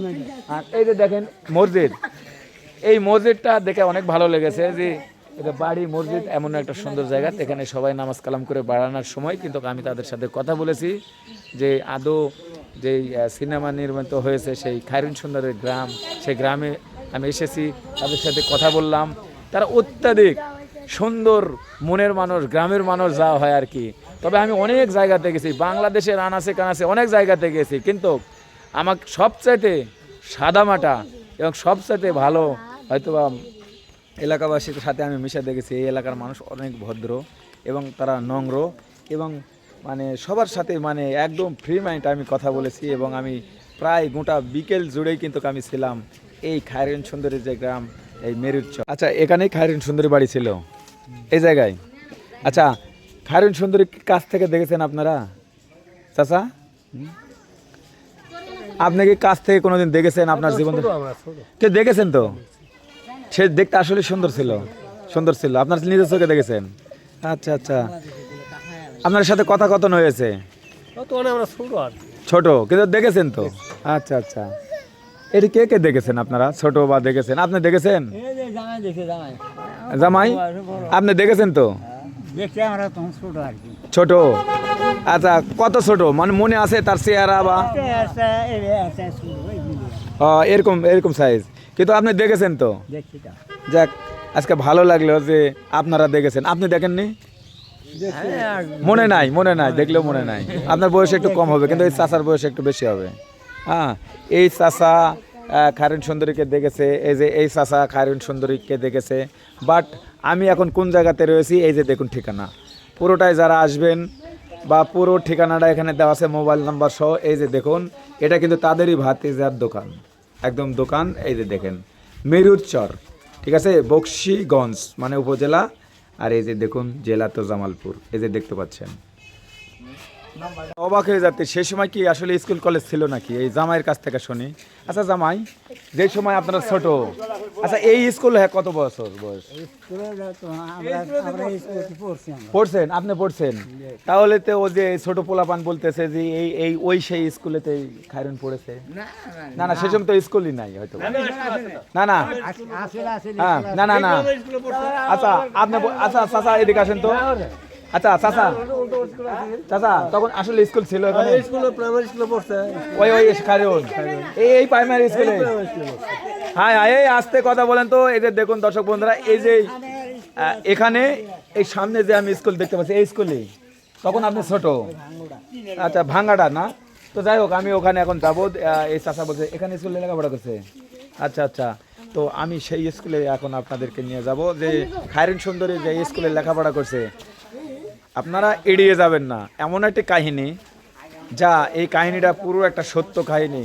[SPEAKER 1] আর এই যে দেখেন মসজিদ, এই মসজিদটা দেখে অনেক ভালো লেগেছে, যে এটা বাড়ি মসজিদ এমন একটা সুন্দর জায়গা, এখানে সবাই নামাজ কালাম করে বাড়ানোর সময় কিন্তু আমি তাদের সাথে কথা বলেছি যে আদৌ যেই সিনেমা নির্মিত হয়েছে সেই খায়রুন সুন্দরের গ্রাম, সেই গ্রামে আমি এসেছি, তাদের সাথে কথা বললাম। তারা অত্যাধিক সুন্দর মনের মানুষ, গ্রামের মানুষ যা হয় আর কি। তবে আমি অনেক জায়গাতে গেছি, বাংলাদেশের আনাচে কানাচে অনেক জায়গাতে গেছি, কিন্তু আমাকে সবচাইতে সাদামাটা এবং সবচাইতে ভালো হয়তো এলাকাবাসীর সাথে আমি মিশে দেখেছি। এই এলাকার মানুষ অনেক ভদ্র এবং তারা নম্র, এবং মানে সবার সাথে মানে একদম ফ্রি মাইন্ড আমি কথা বলেছি। এবং আমি প্রায় গোটা বিকেল জুড়েই কিন্তু আমি ছিলাম এই খায়রুন সুন্দরী যে গ্রাম, এই মেরিট চর। আচ্ছা, এখানেই খায়রুন সুন্দরী বাড়ি ছিল এই জায়গায়। আচ্ছা, খায়রুন সুন্দরী কাছ থেকে দেখেছেন আপনারা চাচা? আপনি কি কাছ থেকে কোনোদিন দেখেছেন আপনার জীবন? কে দেখেছেন? তো সে দেখতে আসলে সুন্দর ছিল, সুন্দর ছিল। আপনার নিজের চোখে দেখেছেন? আচ্ছা আচ্ছা, আপনার সাথে কথা কথন হয়েছে? ছোট, কিন্তু দেখেছেন তো? আচ্ছা আচ্ছা, এটি কে কে দেখেছেন আপনারা? ছোট বা দেখেছেন? আপনি দেখেছেন? জামাই আপনি দেখেছেন তো?
[SPEAKER 3] দেখছি আমরা তখন ছোট আর কি।
[SPEAKER 1] ছোট, আচ্ছা, কত ছোট মানে মনে আছে তার চেহারা বা এরকম এরকম সাইজ? কিন্তু আপনি দেখেছেন তো?
[SPEAKER 3] দেখছি তো।
[SPEAKER 1] যাক, আজকে ভালো লাগলো যে আপনারা দেখেছেন। আপনি দেখেননি? মনে নাই, মনে নাই, দেখলেও মনে নাই। আপনার বয়স একটু কম হবে, কিন্তু এই চাচার বয়স একটু বেশি হবে। হ্যাঁ, এই চাচা খায়রুন সুন্দরীকে দেখেছে, এই যে এই চাচা খায়রুন সুন্দরীকে দেখেছে। বাট আমি এখন কোন জায়গাতে রয়েছি, এই যে দেখুন ঠিকানা, পুরোটাই যারা আসবেন বা পুরো ঠিকানাটা এখানে দেওয়া আছে মোবাইল নাম্বার সহ। এই যে দেখুন, এটা কিন্তু তাদেরই ভাতিজার দোকান, একদম দোকান। এই যে দেখেন মেরুর চর, ঠিক আছে, বকশীগঞ্জ মানে উপজেলা। আর এই যে দেখুন জেলা তো জামালপুর, এই যে দেখতে পাচ্ছেন। অবাক হয়ে যাচ্ছে, সেই সময় কি আসলে স্কুল কলেজ ছিল নাকি? এই জামাইয়ের কাছ থেকে শুনি। আচ্ছা জামাই, যে সময় আপনারা ছোট, আচ্ছা এই স্কুল হ্যাঁ কত বছর বয়স পড়ছেন? আপনি পড়ছেন? তাহলে তো ও যে ছোট পোলাপান বলতেছে যে ওই সেই স্কুলেতে খায়রুন পড়েছে। না না, সেসময় তো স্কুলই নাই হয়তো। না না হ্যাঁ, না না না, আচ্ছা আপনি, আচ্ছা চাচা এদিকে আসেন তো। আচ্ছা চাচা চাচা তখন আসলে স্কুল ছিল এখানে?
[SPEAKER 6] স্কুলে প্রাইমারি স্কুলে পড়ছে।
[SPEAKER 1] ওই ওই খায়রুন এই প্রাইমারি স্কুলে। হ্যাঁ হ্যাঁ এই আস্তে কথা বলেন তো। এই যে দেখুন দর্শক বন্ধুরা, এই যে এখানে এই সামনে যে আমি স্কুল দেখতে পাচ্ছি, এই স্কুলে তখন আপনি ছোট। আচ্ছা ভাঙ্গাটা না, তো যাই হোক আমি ওখানে এখন যাবো। এই চাচা বলছে এখানে স্কুলে লেখাপড়া করছে। আচ্ছা আচ্ছা, তো আমি সেই স্কুলে এখন আপনাদেরকে নিয়ে যাব, যে খায়রুন সুন্দরী যে স্কুলে লেখাপড়া করছে। আপনারা এড়িয়ে যাবেন না, এমন একটি কাহিনী যা এই কাহিনীটা পুরো একটা সত্য কাহিনী।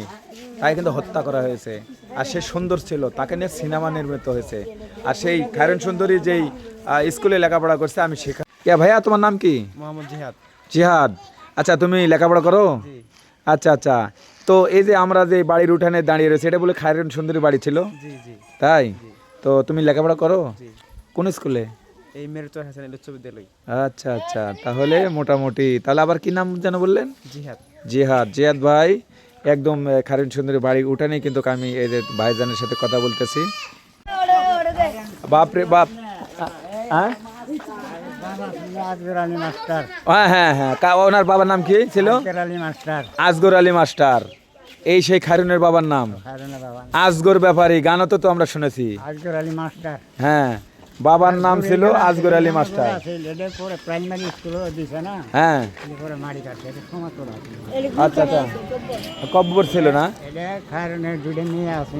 [SPEAKER 1] তাকে কিন্তু হত্যা করা হয়েছে, আর সে সুন্দর ছিল, তাকে নিয়ে সিনেমা নির্মিত হয়েছে। আর সেই খায়রুন সুন্দরী যেই স্কুলে লেখাপড়া করছে আমি শেখা। কে ভাইয়া তোমার নাম কি?
[SPEAKER 6] মোহাম্মদ জিহাদ।
[SPEAKER 1] জিহাদ। আচ্ছা তুমি লেখাপড়া করো? আচ্ছা আচ্ছা, তো এই যে আমরা যে বাড়ির উঠানে দাঁড়িয়ে রয়েছে, এটা বলে খায়রুন সুন্দরী বাড়ি ছিল?
[SPEAKER 6] জি জি।
[SPEAKER 1] তাই? তো তুমি লেখাপড়া করো কোন স্কুলে?
[SPEAKER 6] এই মেরুতর হাসান উচ্চ বিদ্যালয়।
[SPEAKER 1] আচ্ছা আচ্ছা, তাহলে মোটামুটি তাহলে আবার কি নাম যেন বললেন?
[SPEAKER 6] জিহাদ।
[SPEAKER 1] জিহাদ। জিহাদ ভাই একদম খায়রুন সুন্দরী বাড়ি উঠানে কিন্তু আমি এই যে ভাইজানের সাথে কথা বলতেছি। বাপ রে বাপ। হ্যাঁ
[SPEAKER 3] আজগর আলী মাস্টার।
[SPEAKER 1] হ্যাঁ হ্যাঁ হ্যাঁ, ওনার বাবার নাম কি ছিল?
[SPEAKER 3] আজগর আলী মাস্টার।
[SPEAKER 1] আসগর আলী মাস্টার, এই সেই খায়রুনের বাবার নাম।
[SPEAKER 3] খায়রুনের বাবা
[SPEAKER 1] আসগর ব্যাপারী, গানও তো আমরা শুনেছি।
[SPEAKER 3] আজগর আলী মাস্টার।
[SPEAKER 1] হ্যাঁ, বাবার নাম ছিল আসগর আলী মাস্টার।
[SPEAKER 3] এটা পরে প্রাইমারি স্কুলও দিছে না,
[SPEAKER 1] হ্যাঁ
[SPEAKER 3] পরে মারি কাটছে, এটা সময় তোলা।
[SPEAKER 1] আচ্ছা আচ্ছা, কব্বর ছিল না?
[SPEAKER 3] এটা খায়রুনের দুটো মেয়ে আছে,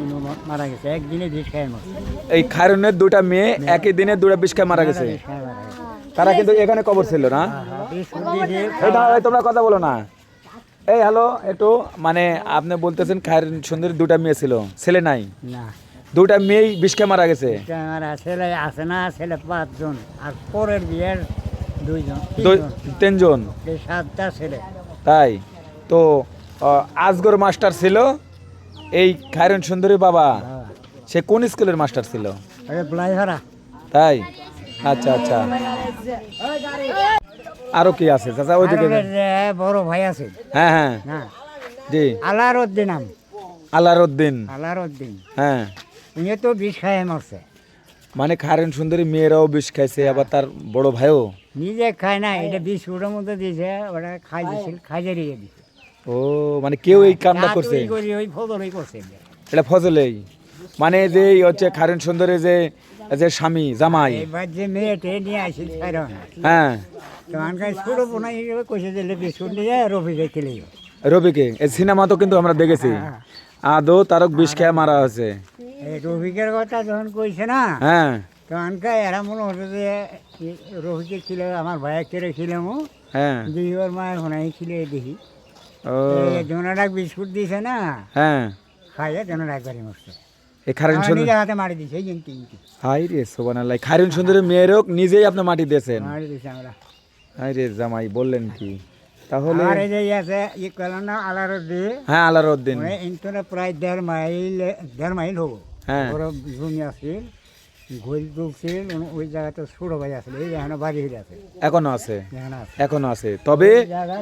[SPEAKER 3] মারা গেছে একদিনে বিষ খায় মরছে।
[SPEAKER 1] এই খায়রুনের দুটা মেয়ে একই দিনে দুটা বিষ খেয়ে মারা গেছে।
[SPEAKER 3] বিষ খায় মারা গেছে।
[SPEAKER 1] তারা কিন্তু এখানে কবর ছিল না?
[SPEAKER 3] বিস্কুট দিয়ে
[SPEAKER 1] এই দাঁড়াও, এই তোমরা কথা বলো না। এই হ্যালো, একটু মানে আপনি বলতেছেন খায়রুন সুন্দরী দুটা মেয়ে ছিল, ছেলে নাই?
[SPEAKER 3] না,
[SPEAKER 1] দুটা মেয়েই বিষ খেয়ে মারা গেছে।
[SPEAKER 3] আমার ছেলে আছে না, ছেলে 5 জন, আর পরের বিয়ের 2 জন,
[SPEAKER 1] 3 জন।
[SPEAKER 3] এই 7টা ছেলে।
[SPEAKER 1] তাই তো আসগর মাস্টার ছিল এই খায়রুন সুন্দরী বাবা। সে কোন স্কুলের মাস্টার ছিল?
[SPEAKER 3] ব্লাইভারা।
[SPEAKER 1] তাই? আচ্ছা আচ্ছা, আরো কি আছে চাচা ওইদিকে?
[SPEAKER 3] বড় ভাই আছে।
[SPEAKER 1] হ্যাঁ হ্যাঁ
[SPEAKER 3] না,
[SPEAKER 1] জি,
[SPEAKER 3] আলার উদ্দিন নাম।
[SPEAKER 1] আলার উদ্দিন।
[SPEAKER 3] আলার উদ্দিন,
[SPEAKER 1] হ্যাঁ,
[SPEAKER 3] উনি তো বিষ খায় মরছে।
[SPEAKER 1] মানে খায়রুন সুন্দরী মেয়েরাও বিষ খাইছে, আবার তার বড় ভাইও?
[SPEAKER 3] নিজে খায় না, এটা বিস্কুটের মধ্যে দিয়েছে, ওটা খাই দিয়েছিল, খাইয়ে দিয়ে দিছে।
[SPEAKER 1] ও মানে কেউ এই কামটা করছে?
[SPEAKER 3] ওই ফজলই করছে।
[SPEAKER 1] এটা ফজলেই, মানে যে হচ্ছে খায়রুন সুন্দরী যে যে স্বামী জামাই।
[SPEAKER 3] এবার যে মেয়েটে নিয়ে আসিল খায়রুন,
[SPEAKER 1] হ্যাঁ,
[SPEAKER 3] তখন ছোট বোনা হিসেবে কষে দিলে বিস্কুট নিয়ে রফিকে খেলে।
[SPEAKER 1] রবিকে এই সিনেমা তো কিন্তু আমরা দেখেছি, আদৌ তারক বিষ খেয়ে মারা হয়েছে।
[SPEAKER 3] এই রফিকের কথা যখন কইছে না,
[SPEAKER 1] হ্যাঁ
[SPEAKER 3] তখনকার এরা মনে হতো যে রফিকে ছিল, আমার ভাইয়ের কেড়ে ছিলাম,
[SPEAKER 1] হ্যাঁ
[SPEAKER 3] ওর মায়ের হোনাই ছিল দেখি।
[SPEAKER 1] ও
[SPEAKER 3] জোনাডাক বিস্কুট দিছে না,
[SPEAKER 1] হ্যাঁ,
[SPEAKER 3] খাইয়ে জোনাডাক বাড়ি মরছে।
[SPEAKER 1] এই খায়রুন সুন্দরী
[SPEAKER 3] নিজের হাতে মারি দিছে, এই জিনটি
[SPEAKER 1] হাই রে সুবহানাল্লাহ, খায়রুন সুন্দরী মেয়েরও নিজেই আপনি মাটি দিয়েছেন?
[SPEAKER 3] মারি দিছে আমরা।
[SPEAKER 1] হাই রে জামাই, বললেন কি তাহলে?
[SPEAKER 3] আর এই যে আছে করলাম না আলার দিয়ে,
[SPEAKER 1] হ্যাঁ আলার উদ্দিন।
[SPEAKER 3] ইন্টারনেট প্রায় 1.5 মাইল হবো।
[SPEAKER 1] হ্যাঁ
[SPEAKER 3] বড় জমি আছে, ঘুল তুলছিল, ওই জায়গাতে ছোট ভাই আসলে, এই এখনো বাড়ি হয়ে আছে,
[SPEAKER 1] এখনো আছে?
[SPEAKER 3] এখানে আছে
[SPEAKER 1] এখনো আছে, তবে
[SPEAKER 3] এই জায়গা,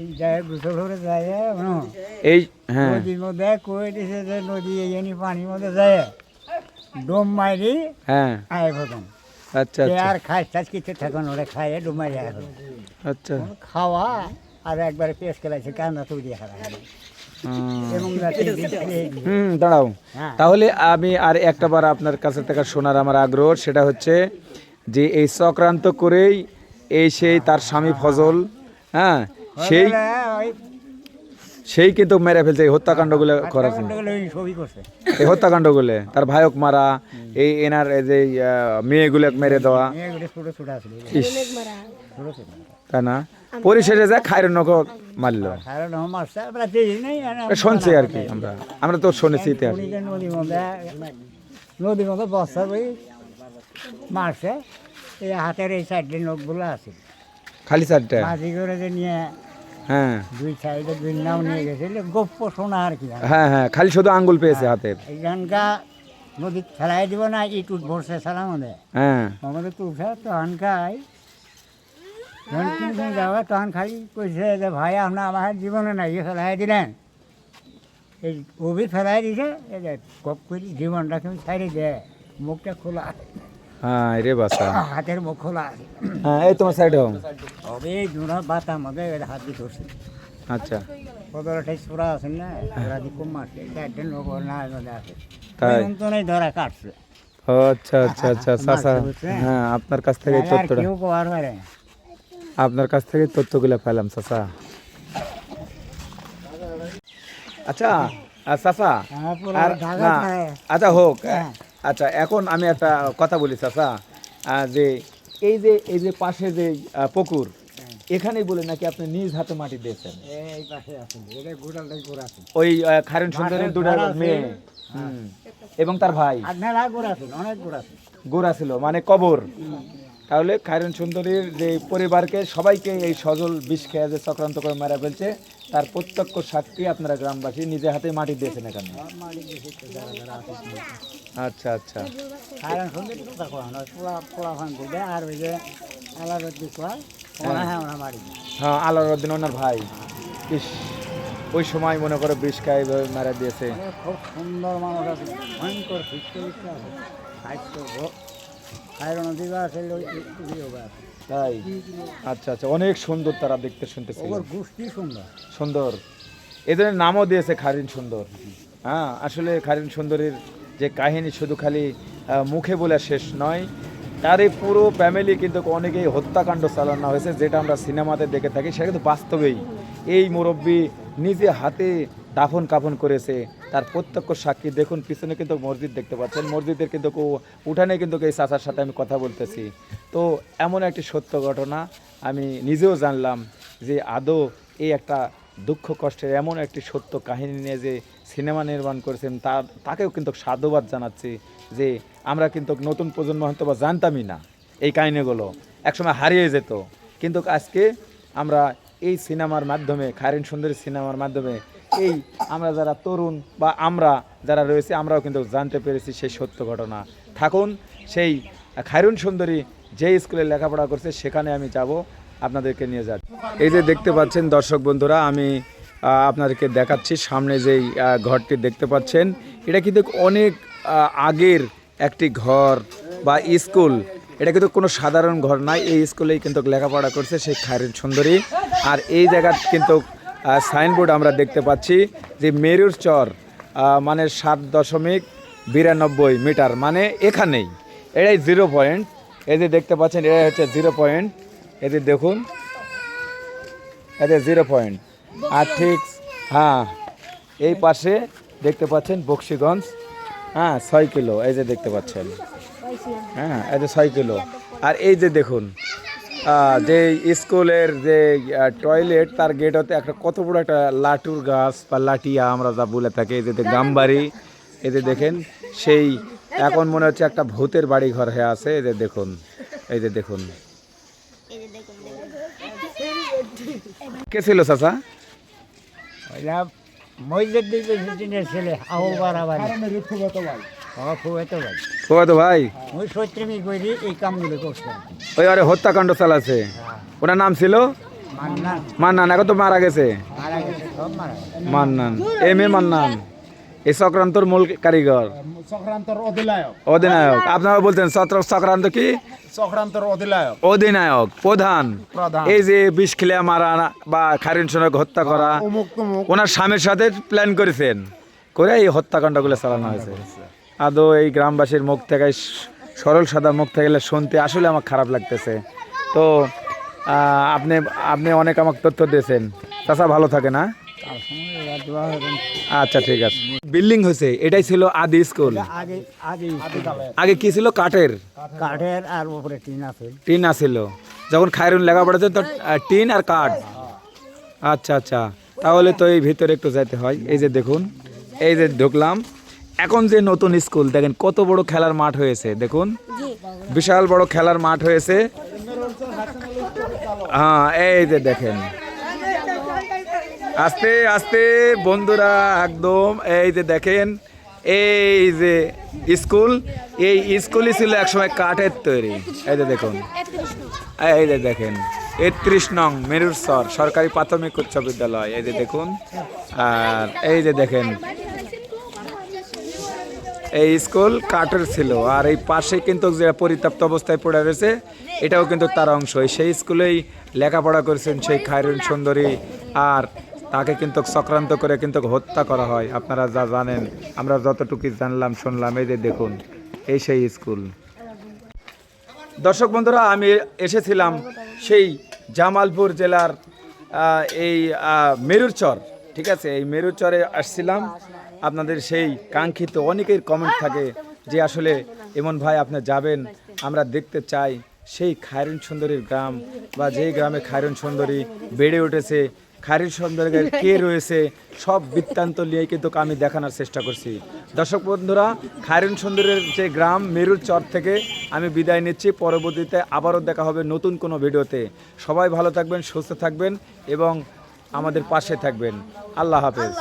[SPEAKER 3] এই জায়গায় গোসল করে যায়
[SPEAKER 1] এই হ্যাঁ
[SPEAKER 3] নদীর মধ্যে কয়ে দিছে যে নদী এই পানির মধ্যে যায় ডোম মারি
[SPEAKER 1] হ্যাঁ,
[SPEAKER 3] আয় প্রথম।
[SPEAKER 1] আচ্ছা আচ্ছা
[SPEAKER 3] আর খাস টাস কিছু থাকুন, ওরা খাইয়ে ডোম মারি আয় প্রথম।
[SPEAKER 1] আচ্ছা,
[SPEAKER 3] খাওয়া আর একবারে পেশ খেলাইছে, কান্না তৈরি খাওয়া এবং
[SPEAKER 1] দাঁড়াও।
[SPEAKER 3] হ্যাঁ।
[SPEAKER 1] তাহলে আমি আর একটা বার আপনার কাছে থেকে শোনার আমার আগ্রহ, সেটা হচ্ছে যে এই চক্রান্ত করেই এই সেই তার স্বামী ফজল, হ্যাঁ সেই কিন্তু মেরে ফেলছে, এই হত্যাকাণ্ডগুলো করেছে,
[SPEAKER 3] ছবি করছে,
[SPEAKER 1] এই হত্যাকাণ্ডগুলো তার ভাইক মারা, এই এনার এই যে মেয়েগুলো মেরে দেওয়া,
[SPEAKER 3] ছোট ছোট আসলে
[SPEAKER 1] ইস,
[SPEAKER 3] ছোট ছোট,
[SPEAKER 1] তাই না? পরিশেষে যায় খায়রুনকে মারলো,
[SPEAKER 3] কারণ মারছে আমরা দেখি নাই,
[SPEAKER 1] শুনছি আর কি, আমরা তো শুনেছি ইতিহাস।
[SPEAKER 3] নদীর মধ্যে বস্তা বই মারছে, এই হাতের এই সাইডে নখগুলো আছে,
[SPEAKER 1] খালি চারটা?
[SPEAKER 3] মাঝি করে যে নিয়ে
[SPEAKER 1] হ্যাঁ
[SPEAKER 3] 2 সাইডে 2 নাও নিয়ে গেছে, গোপ্প সোনা আর কি।
[SPEAKER 1] হ্যাঁ হ্যাঁ, খালি শুধু আঙ্গুল পেয়েছে হাতের।
[SPEAKER 3] এইখানকা নদী ফেলাই দিব না, ইটুট ভরছে সালাম আমাদের,
[SPEAKER 1] হ্যাঁ
[SPEAKER 3] আমাদের তুলছে, তখনকাই যখন কিনছেন যাওয়া, তখন খালি কইছে যে ভাই আপনার আমার জীবনে নাই, ফেলাই দিলেন, এই অভি ফেলাই দিছে, এই যে কপ করি জীবনটা তুমি ছাড়ি দে, মুখটা খোলা,
[SPEAKER 1] হ্যাঁ রে বাসা,
[SPEAKER 3] হাতের মুখ খোলা আছে
[SPEAKER 1] হ্যাঁ এই তোমার সাইড হোম।
[SPEAKER 3] তবে জোড়া বাতার মধ্যে হাত দিয়ে ধরছে
[SPEAKER 1] আচ্ছা
[SPEAKER 3] পদরটাই ছোড়া আছে না ওরা দিয়ে কম মারছে চারটে লোক ওর নায়ের মধ্যে আছে
[SPEAKER 1] তাই?
[SPEAKER 3] তো নেই ধরা কাটছে
[SPEAKER 1] ও আচ্ছা আচ্ছা আচ্ছা চাচা, হ্যাঁ আপনার কাছ থেকে এই
[SPEAKER 3] আর
[SPEAKER 1] তথ্যটা,
[SPEAKER 3] কেউ কবার পারে না।
[SPEAKER 1] আপনার কাছ থেকে তথ্যগুলো পেলাম চাচা। আচ্ছা চাচা
[SPEAKER 3] হ্যাঁ, পুরো
[SPEAKER 1] আর
[SPEAKER 3] ঢাকা
[SPEAKER 1] না,
[SPEAKER 3] খায়।
[SPEAKER 1] আচ্ছা হোক,
[SPEAKER 3] হ্যাঁ।
[SPEAKER 1] আচ্ছা এখন আমি একটা কথা বলি চাচা, যে এই যে পাশে যে পুকুর, এখানেই বলে নাকি আপনি নিজ হাতে মাটি দিয়েছেন
[SPEAKER 3] এই পাশে আছে এটা গোটালটাই গোড়া আছে
[SPEAKER 1] ওই খায়রুন সুন্দরের দুটো
[SPEAKER 3] গোড়া আছে।
[SPEAKER 1] মেয়ে, এবং তার ভাই
[SPEAKER 3] আর মেলা গোড়া আছে অনেক গোড়া আছে
[SPEAKER 1] গোরা ছিল মানে কবর। তাহলে খায়রুন সুন্দরীর যে পরিবারকে সবাইকে এই সজল বিষ খেয়ে যে চক্রান্ত করে মারা ফেলছে, তার প্রত্যক্ষ সাক্ষী আপনারা গ্রামবাসী নিজে হাতে মাটি দিয়েছেন এখানে। আচ্ছা আচ্ছা
[SPEAKER 3] কারণ সুন্দর কথা কয় না পোলা পোলা ফান দিবে আর ওই যে আলাদা দি কয় ওরা হ্যাঁ ওরা মারি দেয়।
[SPEAKER 1] হ্যাঁ আলাউদ্দিন ওনার ভাই, ইস ওই সময় মনে করো বিষ খাই মারা দিয়েছে।
[SPEAKER 3] মানে খুব সুন্দর মানুষ আছে ভয়ঙ্কর শিক্ষা আছে সাহিত্য খায়রন দিবা আছে আছে
[SPEAKER 1] তাই আচ্ছা আচ্ছা, অনেক সুন্দর তারা দেখতে শুনতেছে,
[SPEAKER 3] ওর গোষ্ঠী সুন্দর
[SPEAKER 1] সুন্দর, এদের নামও দিয়েছে খায়রুন সুন্দর। হ্যাঁ আসলে খায়রুন সুন্দরীর যে কাহিনী শুধু খালি মুখে বলে শেষ নয়, তার এই পুরো ফ্যামিলি কিন্তু অনেকেই হত্যাকাণ্ড চালানো হয়েছে, যেটা আমরা সিনেমাতে দেখে থাকি, সেটা কিন্তু বাস্তবেই এই মুরব্বী নিজে হাতে দাফন কাফন করেছে, তার প্রত্যক্ষ সাক্ষী। দেখুন পিছনে কিন্তু মসজিদ দেখতে পাচ্ছেন, মসজিদের কিন্তু উঠানে কিন্তু এই চাচার সাথে আমি কথা বলতেছি। তো এমন একটি সত্য ঘটনা আমি নিজেও জানলাম যে আদৌ এই একটা দুঃখ কষ্টের এমন একটি সত্য কাহিনী নিয়ে যে সিনেমা নির্মাণ করেছেন, তাকেও কিন্তু সাধুবাদ জানাচ্ছি যে আমরা কিন্তু নতুন প্রজন্ম হয়তো বা জানতামই না এই কাহিনীগুলো, একসময় হারিয়ে যেত, কিন্তু আজকে আমরা এই সিনেমার মাধ্যমে, খায়রুন সুন্দরী সিনেমার মাধ্যমে এই আমরা যারা তরুণ বা আমরা যারা রয়েছে, আমরাও কিন্তু জানতে পেরেছি সেই সত্য ঘটনা। থাকুন সেই খায়রুন সুন্দরী যে স্কুলে লেখাপড়া করছে সেখানে আমি যাব, আপনাদেরকে নিয়ে যাচ্ছি। এই যে দেখতে পাচ্ছেন দর্শক বন্ধুরা, আমি আপনাদেরকে দেখাচ্ছি সামনে যেই ঘরটি দেখতে পাচ্ছেন, এটা কিন্তু অনেক আগের একটি ঘর বা স্কুল, এটা কিন্তু কোনো সাধারণ ঘর নয়, এই স্কুলেই কিন্তু লেখাপড়া করছে সেই খায়রুন সুন্দরী। আর এই জায়গা কিন্তু সাইনবোর্ড আমরা দেখতে পাচ্ছি যে মেরুর চর মানে 7.92 মিটার, মানে এখানেই এটাই 0 পয়েন্ট। এই যে দেখতে পাচ্ছেন এটাই হচ্ছে 0 পয়েন্ট, এই যে দেখুন এটা 0 পয়েন্ট। আর ঠিক হ্যাঁ এই পাশে দেখতে পাচ্ছেন বক্সিগঞ্জ, হ্যাঁ 6 কিলো, এই যে দেখতে পাচ্ছেন, হ্যাঁ এই যে 6 কিলো। আর এই যে দেখুন যে স্কুলের যে টয়লেট, তার গেট হতে একটা কত বড় একটা লাটুর গাছ বা লাটিয়া আমরা যা বলে থাকি, এই যে গ্রামবাড়ি, এই যে দেখেন সেই এখন মনে হচ্ছে একটা ভূতের বাড়ি ঘর হয়ে আছে। এই যে দেখুন, এই যে দেখুন কে ছিল চাচা?
[SPEAKER 3] ওইটা মসজিদ দিনের ছেলে আবু বারাবারি খুব এত ভাই
[SPEAKER 1] ও তো ভাই
[SPEAKER 3] ওই সত্যি করি এই কামগুলো করছিলাম।
[SPEAKER 1] ওই আরে হত্যাকাণ্ড চালাচ্ছে, ওনার নাম ছিল
[SPEAKER 3] মান্নান
[SPEAKER 1] মান্নান, এখন তো মারা গেছে।
[SPEAKER 3] মারা গেছে, সব মারা গেছে।
[SPEAKER 1] মান্নান এ মান্নান এই চক্রান্তর মূল কারিগর,
[SPEAKER 4] চক্রান্তর অধিনায়ক,
[SPEAKER 1] অধিনায়ক। আপনারা বলতেন চক্রান্ত কি?
[SPEAKER 4] চক্রান্তর অধিনায়ক,
[SPEAKER 1] অধিনায়ক, প্রধান। এই যে বিষ খেলে মারা বা খায়রুন সুন্দরীকে হত্যা করা,
[SPEAKER 4] অমুক তমুক
[SPEAKER 1] ওনার স্বামীর সাথে প্ল্যান করেছেন করে এই হত্যাকাণ্ডগুলো চালানো হয়েছে। আদৌ এই গ্রামবাসীর মুখ থেকে, সরল সাদা মুখ থেকে শুনতে আসলে আমার খারাপ লাগতেছে। তো আপনি আপনি অনেক আমাকে তথ্য দিয়েছেন চাচা, ভালো থাকে না? আচ্ছা ঠিক আছে। বিল্ডিং হয়েছে, এটাই ছিল আদি স্কুল।
[SPEAKER 3] আগে আগে
[SPEAKER 1] আগে কি ছিল? কাঠের
[SPEAKER 3] আর উপরে টিন আছে।
[SPEAKER 1] টিন আছিল যখন খায়রুন লেখাপড়া তো টিন আর কাঠ। আচ্ছা আচ্ছা, তাহলে তো এই ভিতরে একটু যেতে হয়। এই যে দেখুন, এই যে ঢুকলাম, এখন যে নতুন স্কুল দেখেন কত বড় খেলার মাঠ হয়েছে, দেখুন বিশাল বড় খেলার মাঠ হয়েছে। হ্যাঁ এই যে দেখেন, আস্তে আস্তে বন্ধুরা একদম, এই যে দেখেন এই যে স্কুল, এই স্কুলই ছিল একসময় কাঠের তৈরি। এই যে দেখুন, এই যে দেখেন 31 নং মেরুর চর সরকারি প্রাথমিক উচ্চ বিদ্যালয়। এই যে দেখুন, আর এই যে দেখেন এই স্কুল কাঠের ছিল, আর এই পাশে কিন্তু যে পরিত্যক্ত অবস্থায় পড়ে রয়েছে এটাও কিন্তু তার অংশ। সেই স্কুলেই লেখাপড়া করেছেন সেই খায়রুন সুন্দরী, আর তাকে কিন্তু চক্রান্ত করে কিন্তু হত্যা করা হয়। আপনারা যা জানেন, আমরা যতটুকু জানলাম শুনলাম, এই যে দেখুন এই সেই স্কুল। দর্শক বন্ধুরা, আমি এসেছিলাম সেই জামালপুর জেলার এই মেরুরচর, ঠিক আছে, এই মেরুরচরে আসছিলাম। আপনাদের সেই কাঙ্ক্ষিত অনেকের কমেন্ট থাকে যে আসলে এমন ভাই আপনি যাবেন, আমরা দেখতে চাই সেই খায়রুন সুন্দরীর গ্রাম, বা যেই গ্রামে খায়রুন সুন্দরী বেড়ে উঠেছে, খায়রুন সুন্দরীর কে রয়েছে, সব বৃত্তান্ত নিয়ে কিন্তু আমি দেখানোর চেষ্টা করছি। দর্শক বন্ধুরা, খায়রুন সুন্দরীর যে গ্রাম মেরুরচর থেকে আমি বিদায় নিচ্ছি। পরবর্তীতে আবারও দেখা হবে নতুন কোনো ভিডিওতে। সবাই ভালো থাকবেন, সুস্থ থাকবেন এবং আমাদের পাশে থাকবেন। আল্লাহ হাফেজ।